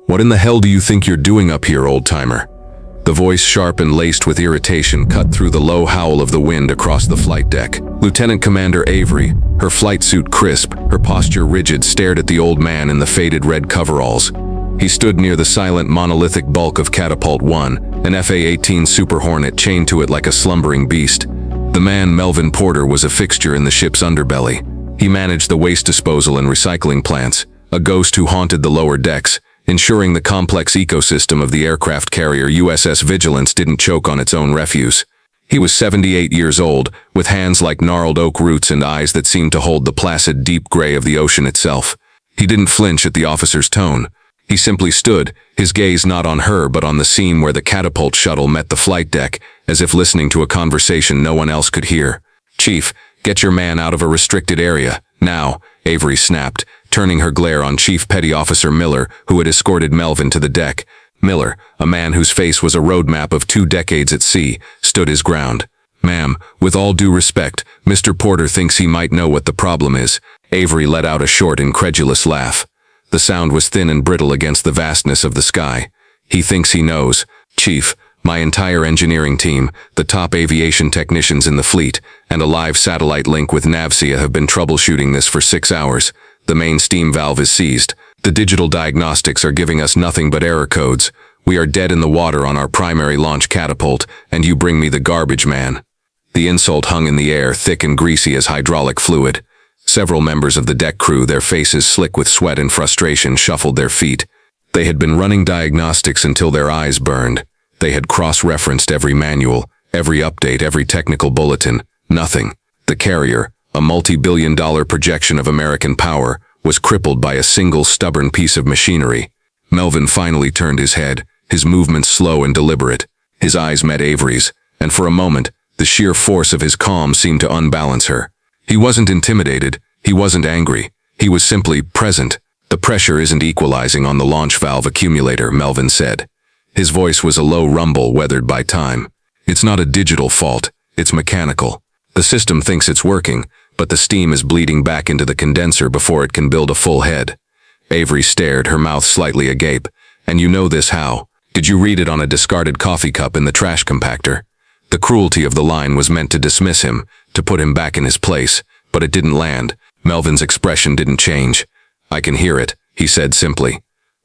"What in the hell do you think you're doing up here, old-timer?" The voice, sharp and laced with irritation, cut through the low howl of the wind across the flight deck. Lieutenant Commander Avery, her flight suit crisp, her posture rigid, stared at the old man in the faded red coveralls. He stood near the silent, monolithic bulk of Catapult 1, an FA-18 Super Hornet chained to it like a slumbering beast. The man, Melvin Porter, was a fixture in the ship's underbelly. He managed the waste disposal and recycling plants, a ghost who haunted the lower decks, ensuring the complex ecosystem of the aircraft carrier USS Vigilance didn't choke on its own refuse. He was 78 years old, with hands like gnarled oak roots and eyes that seemed to hold the placid, deep gray of the ocean itself. He didn't flinch at the officer's tone. He simply stood, his gaze not on her but on the scene where the Catapult shuttle met the flight deck, as if listening to a conversation no one else could hear. "Chief, get your man out of a restricted area, now," Avery snapped, turning her glare on Chief Petty Officer Miller, who had escorted Melvin to the deck. Miller, a man whose face was a roadmap of 2 decades at sea, stood his ground. "Ma'am, with all due respect, Mr. Porter thinks he might know what the problem is." Avery let out a short, incredulous laugh. The sound was thin and brittle against the vastness of the sky. "He thinks he knows. Chief, my entire engineering team, the top aviation technicians in the fleet, and a live satellite link with Navcia have been troubleshooting this for 6 hours. The main steam valve is seized. The digital diagnostics are giving us nothing but error codes. We are dead in the water on our primary launch Catapult, and you bring me the garbage man." The insult hung in the air, thick and greasy as hydraulic fluid. Several members of the deck crew, their faces slick with sweat and frustration, shuffled their feet. They had been running diagnostics until their eyes burned. They had cross-referenced every manual, every update, every technical bulletin. Nothing. The carrier, a multi-billion-dollar projection of American power, was crippled by a single stubborn piece of machinery. Melvin finally turned his head, his movements slow and deliberate. His eyes met Avery's, and for a moment, the sheer force of his calm seemed to unbalance her. He wasn't intimidated, he wasn't angry, he was simply present. "The pressure isn't equalizing on the launch valve accumulator," Melvin said. His voice was a low rumble weathered by time. "It's not a digital fault, it's mechanical. The system thinks it's working, but the steam is bleeding back into the condenser before it can build a full head." Avery stared, her mouth slightly agape. "And you know this how? Did you read it on a discarded coffee cup in the trash compactor?" The cruelty of the line was meant to dismiss him, to put him back in his place, but it didn't land. Melvin's expression didn't change. "I can hear it," he said simply.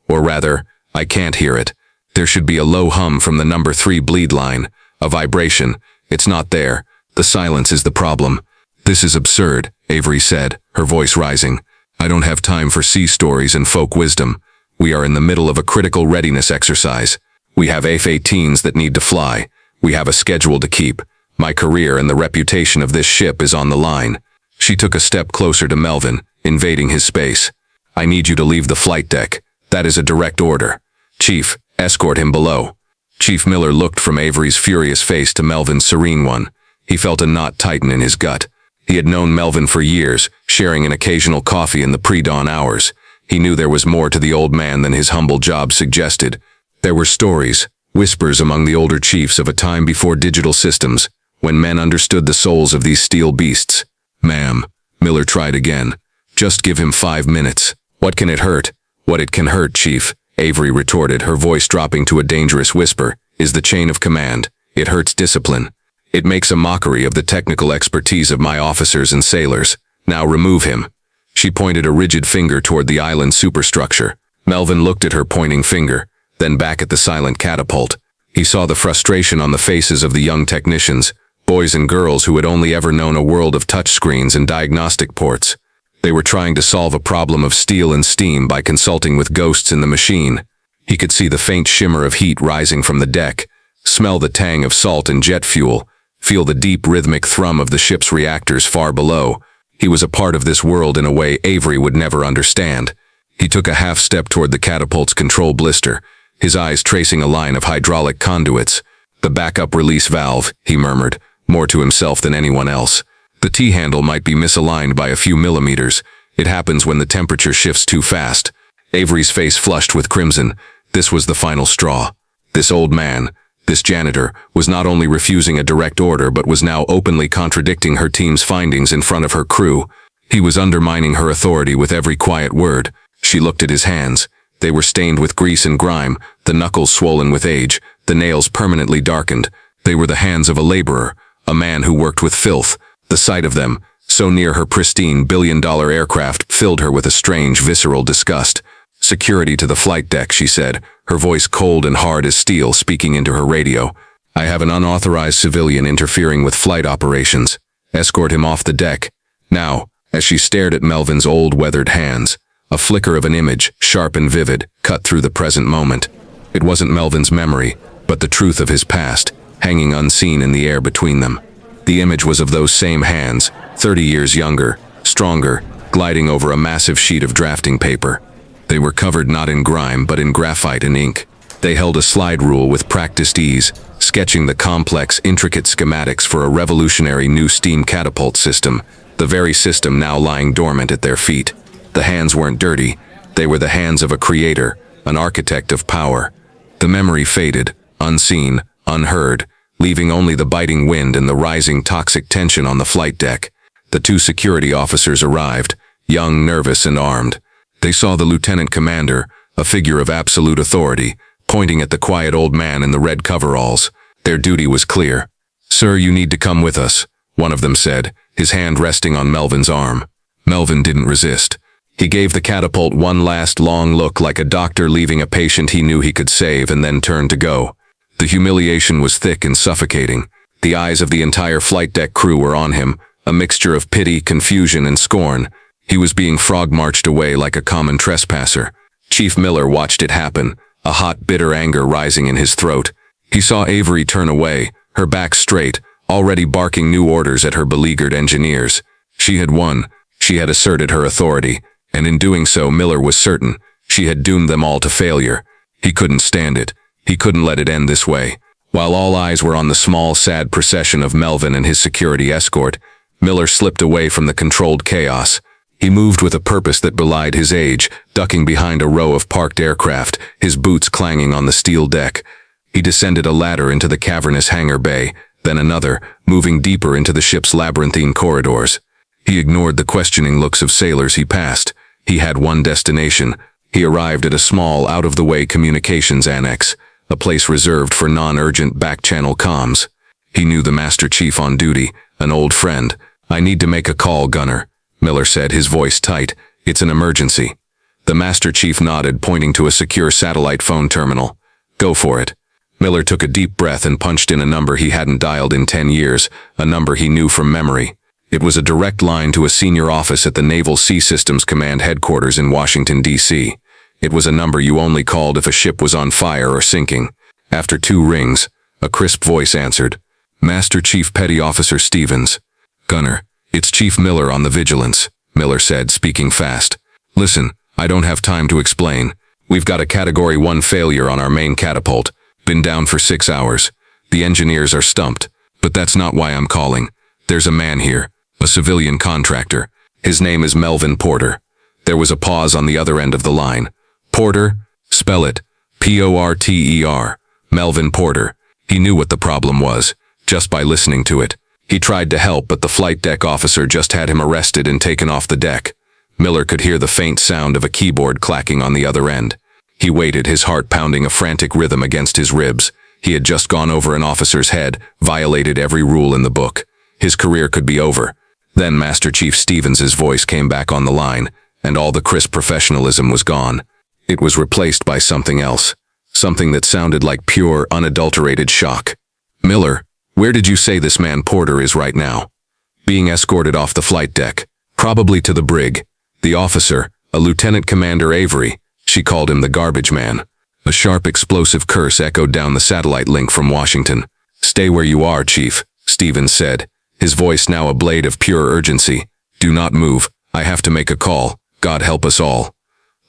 "Or rather, I can't hear it. There should be a low hum from the number 3 bleed line, a vibration. It's not there. The silence is the problem." "This is absurd," Avery said, her voice rising. "I don't have time for sea stories and folk wisdom. We are in the middle of a critical readiness exercise. We have F-18s that need to fly. We have a schedule to keep. My career and the reputation of this ship is on the line." She took a step closer to Melvin, invading his space. "I need you to leave the flight deck. That is a direct order. Chief, escort him below." Chief Miller looked from Avery's furious face to Melvin's serene one. He felt a knot tighten in his gut. He had known Melvin for years, sharing an occasional coffee in the pre-dawn hours. He knew there was more to the old man than his humble job suggested. There were stories, whispers among the older chiefs of a time before digital systems, when men understood the souls of these steel beasts. "Ma'am," Miller tried again. "Just give him 5 minutes. What can it hurt?" "What it can hurt, Chief," Avery retorted, her voice dropping to a dangerous whisper, "is the chain of command. It hurts discipline. It makes a mockery of the technical expertise of my officers and sailors. Now remove him." She pointed a rigid finger toward the island superstructure. Melvin looked at her pointing finger, then back at the silent Catapult. He saw the frustration on the faces of the young technicians, boys and girls who had only ever known a world of touchscreens and diagnostic ports. They were trying to solve a problem of steel and steam by consulting with ghosts in the machine. He could see the faint shimmer of heat rising from the deck, smell the tang of salt and jet fuel, feel the deep rhythmic thrum of the ship's reactors far below. He was a part of this world in a way Avery would never understand. He took a half step toward the Catapult's control blister, his eyes tracing a line of hydraulic conduits. "The backup release valve," he murmured, more to himself than anyone else. "The T-handle might be misaligned by a few millimeters. It happens when the temperature shifts too fast." Avery's face flushed with crimson. This was the final straw. This old man, this janitor, was not only refusing a direct order but was now openly contradicting her team's findings in front of her crew. He was undermining her authority with every quiet word. She looked at his hands. They were stained with grease and grime, the knuckles swollen with age, the nails permanently darkened. They were the hands of a laborer, a man who worked with filth. The sight of them, so near her pristine billion-dollar aircraft, filled her with a strange, visceral disgust. "Security to the flight deck," she said, her voice cold and hard as steel, speaking into her radio. "I have an unauthorized civilian interfering with flight operations. Escort him off the deck. Now." As she stared at Melvin's old, weathered hands, a flicker of an image, sharp and vivid, cut through the present moment. It wasn't Melvin's memory, but the truth of his past, hanging unseen in the air between them. The image was of those same hands, 30 years younger, stronger, gliding over a massive sheet of drafting paper. They were covered not in grime but in graphite and ink. They held a slide rule with practiced ease, sketching the complex, intricate schematics for a revolutionary new steam catapult system, the very system now lying dormant at their feet. The hands weren't dirty. They were the hands of a creator, an architect of power. The memory faded, unseen, unheard, leaving only the biting wind and the rising toxic tension on the flight deck. The two security officers arrived, young, nervous, and armed. They saw the lieutenant commander, a figure of absolute authority, pointing at the quiet old man in the red coveralls. Their duty was clear. "Sir, you need to come with us," one of them said, his hand resting on Melvin's arm. Melvin didn't resist. He gave the catapult one last long look, like a doctor leaving a patient he knew he could save, and then turned to go. The humiliation was thick and suffocating. The eyes of the entire flight deck crew were on him, a mixture of pity, confusion, and scorn. He was being frog-marched away like a common trespasser. Chief Miller watched it happen, a hot, bitter anger rising in his throat. He saw Avery turn away, her back straight, already barking new orders at her beleaguered engineers. She had won. She had asserted her authority, and in doing so, Miller was certain she had doomed them all to failure. He couldn't stand it. He couldn't let it end this way. While all eyes were on the small, sad procession of Melvin and his security escort, Miller slipped away from the controlled chaos. He moved with a purpose that belied his age, ducking behind a row of parked aircraft, his boots clanging on the steel deck. He descended a ladder into the cavernous hangar bay, then another, moving deeper into the ship's labyrinthine corridors. He ignored the questioning looks of sailors he passed. He had one destination. He arrived at a small, out-of-the-way communications annex, a place reserved for non-urgent back-channel comms. He knew the Master Chief on duty, an old friend. "I need to make a call, Gunner," Miller said, his voice tight. "It's an emergency." The Master Chief nodded, pointing to a secure satellite phone terminal. "Go for it." Miller took a deep breath and punched in a number he hadn't dialed in 10 years, a number he knew from memory. It was a direct line to a senior office at the Naval Sea Systems Command headquarters in Washington, D.C. It was a number you only called if a ship was on fire or sinking. After 2 rings, a crisp voice answered. "Master Chief Petty Officer Stevens." "Gunner, it's Chief Miller on the Vigilance," Miller said, speaking fast. "Listen, I don't have time to explain. We've got a Category 1 failure on our main catapult. Been down for 6 hours. The engineers are stumped, but that's not why I'm calling. There's a man here, a civilian contractor. His name is Melvin Porter." There was a pause on the other end of the line. "Porter? Spell it. Porter. Melvin Porter." He knew what the problem was, just by listening to it. He tried to help, but the flight deck officer just had him arrested and taken off the deck. Miller could hear the faint sound of a keyboard clacking on the other end. He waited, his heart pounding a frantic rhythm against his ribs. He had just gone over an officer's head, violated every rule in the book. His career could be over. Then Master Chief Stevens's voice came back on the line, and all the crisp professionalism was gone. It was replaced by something else, something that sounded like pure, unadulterated shock. "Miller, where did you say this man Porter is right now?" "Being escorted off the flight deck, probably to the brig." The officer, a Lieutenant Commander Avery, she called him the garbage man. A sharp, explosive curse echoed down the satellite link from Washington. "Stay where you are, Chief," Stevens said, his voice now a blade of pure urgency. "Do not move. I have to make a call. God help us all."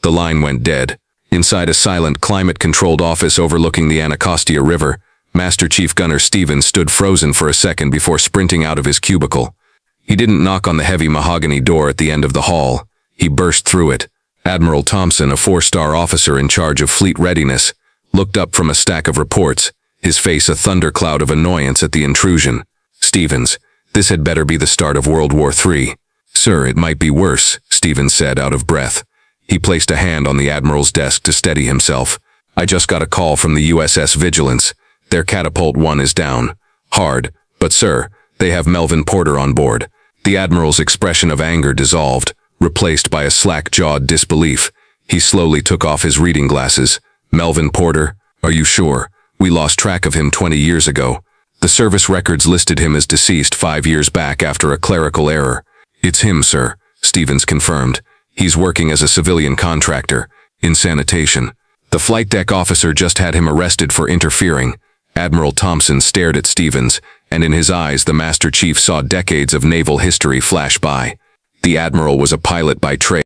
The line went dead. Inside a silent, climate-controlled office overlooking the Anacostia River, Master Chief Gunner Stevens stood frozen for a second before sprinting out of his cubicle. He didn't knock on the heavy mahogany door at the end of the hall. He burst through it. Admiral Thompson, a 4-star officer in charge of fleet readiness, looked up from a stack of reports, his face a thundercloud of annoyance at the intrusion. "Stevens, this had better be the start of World War III." "Sir, it might be worse," Stevens said, out of breath. He placed a hand on the Admiral's desk to steady himself. "I just got a call from the USS Vigilance. Their Catapult 1 is down. Hard, but sir, they have Melvin Porter on board." The Admiral's expression of anger dissolved, replaced by a slack-jawed disbelief. He slowly took off his reading glasses. "Melvin Porter? Are you sure? We lost track of him 20 years ago. The service records listed him as deceased 5 years back after a clerical error." "It's him, sir," Stevens confirmed. "He's working as a civilian contractor, in sanitation. The flight deck officer just had him arrested for interfering." Admiral Thompson stared at Stevens, and in his eyes the Master Chief saw decades of naval history flash by. The Admiral was a pilot by trade.